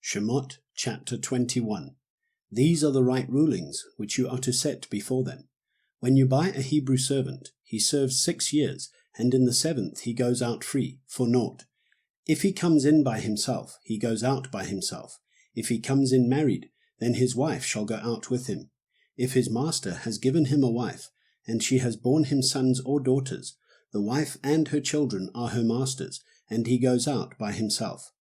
Shemoth chapter 21. These are the right rulings which you are to set before them. When you buy a Hebrew servant, he serves 6 years, and in the 7th he goes out free, for naught. If he comes in by himself, he goes out by himself. If he comes in married, then his wife shall go out with him. If his master has given him a wife, and she has borne him sons or daughters, the wife and her children are her master's, and he goes out by himself.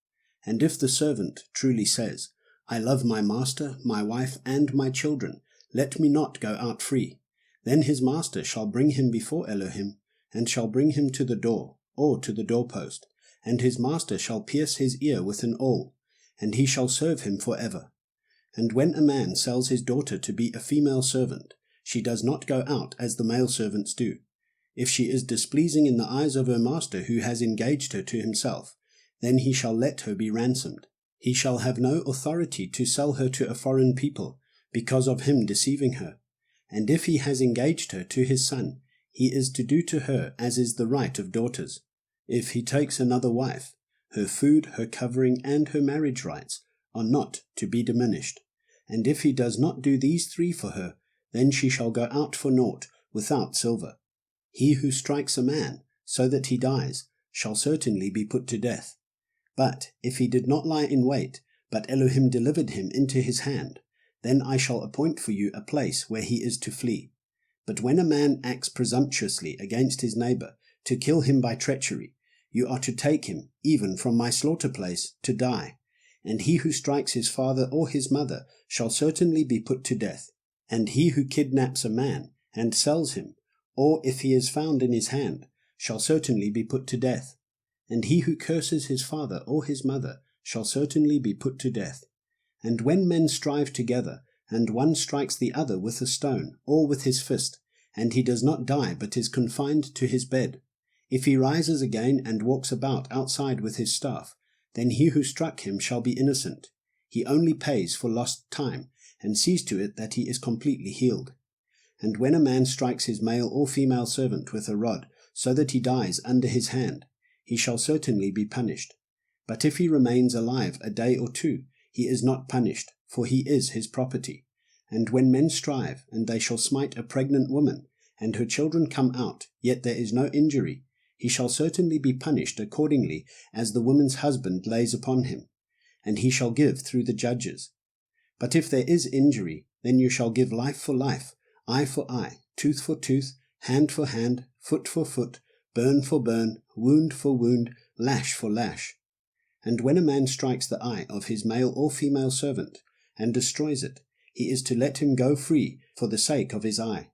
And if the servant truly says, I love my master, my wife, and my children, let me not go out free, then his master shall bring him before Elohim, and shall bring him to the door, or to the doorpost, and his master shall pierce his ear with an awl, and he shall serve him forever. And when a man sells his daughter to be a female servant, she does not go out as the male servants do. If she is displeasing in the eyes of her master who has engaged her to himself, then he shall let her be ransomed. He shall have no authority to sell her to a foreign people, because of him deceiving her. And if he has engaged her to his son, he is to do to her as is the right of daughters. If he takes another wife, her food, her covering, and her marriage rights are not to be diminished. And if he does not do these 3 for her, then she shall go out for naught, without silver. He who strikes a man, so that he dies, shall certainly be put to death. But if he did not lie in wait, but Elohim delivered him into his hand, then I shall appoint for you a place where he is to flee. But when a man acts presumptuously against his neighbor, to kill him by treachery, you are to take him, even from my slaughter place, to die. And he who strikes his father or his mother shall certainly be put to death. And he who kidnaps a man, and sells him, or if he is found in his hand, shall certainly be put to death. And he who curses his father or his mother shall certainly be put to death. And when men strive together, and one strikes the other with a stone, or with his fist, and he does not die but is confined to his bed, if he rises again and walks about outside with his staff, then he who struck him shall be innocent. He only pays for lost time, and sees to it that he is completely healed. And when a man strikes his male or female servant with a rod, so that he dies under his hand, he shall certainly be punished. But if he remains alive a day or 2, he is not punished, for he is his property. And when men strive, and they shall smite a pregnant woman, and her children come out, yet there is no injury, he shall certainly be punished accordingly as the woman's husband lays upon him, and he shall give through the judges. But if there is injury, then you shall give life for life, eye for eye, tooth for tooth, hand for hand, foot for foot, burn for burn, wound for wound, lash for lash. And when a man strikes the eye of his male or female servant, and destroys it, he is to let him go free for the sake of his eye.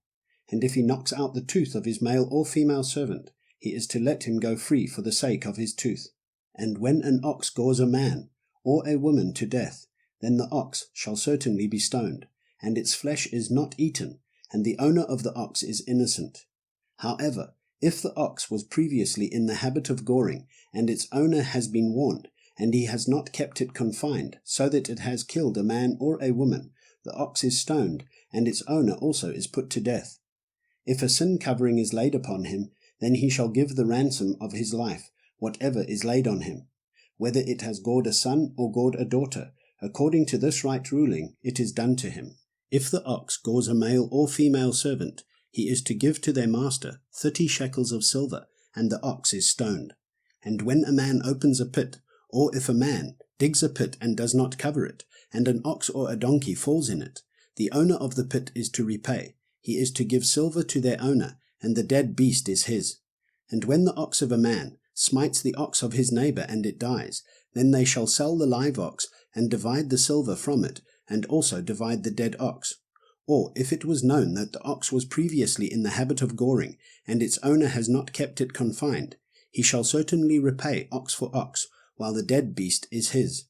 And if he knocks out the tooth of his male or female servant, he is to let him go free for the sake of his tooth. And when an ox gores a man, or a woman to death, then the ox shall certainly be stoned, and its flesh is not eaten, and the owner of the ox is innocent. However, if the ox was previously in the habit of goring, and its owner has been warned, and he has not kept it confined, so that it has killed a man or a woman, the ox is stoned, and its owner also is put to death. If a sin covering is laid upon him, then he shall give the ransom of his life, whatever is laid on him. Whether it has gored a son or gored a daughter, according to this right ruling, it is done to him. If the ox gores a male or female servant, he is to give to their master 30 shekels of silver, and the ox is stoned. And when a man opens a pit, or if a man digs a pit and does not cover it, and an ox or a donkey falls in it, the owner of the pit is to repay. He is to give silver to their owner, and the dead beast is his. And when the ox of a man smites the ox of his neighbor and it dies, then they shall sell the live ox, and divide the silver from it, and also divide the dead ox. Or if it was known that the ox was previously in the habit of goring, and its owner has not kept it confined, he shall certainly repay ox for ox, while the dead beast is his.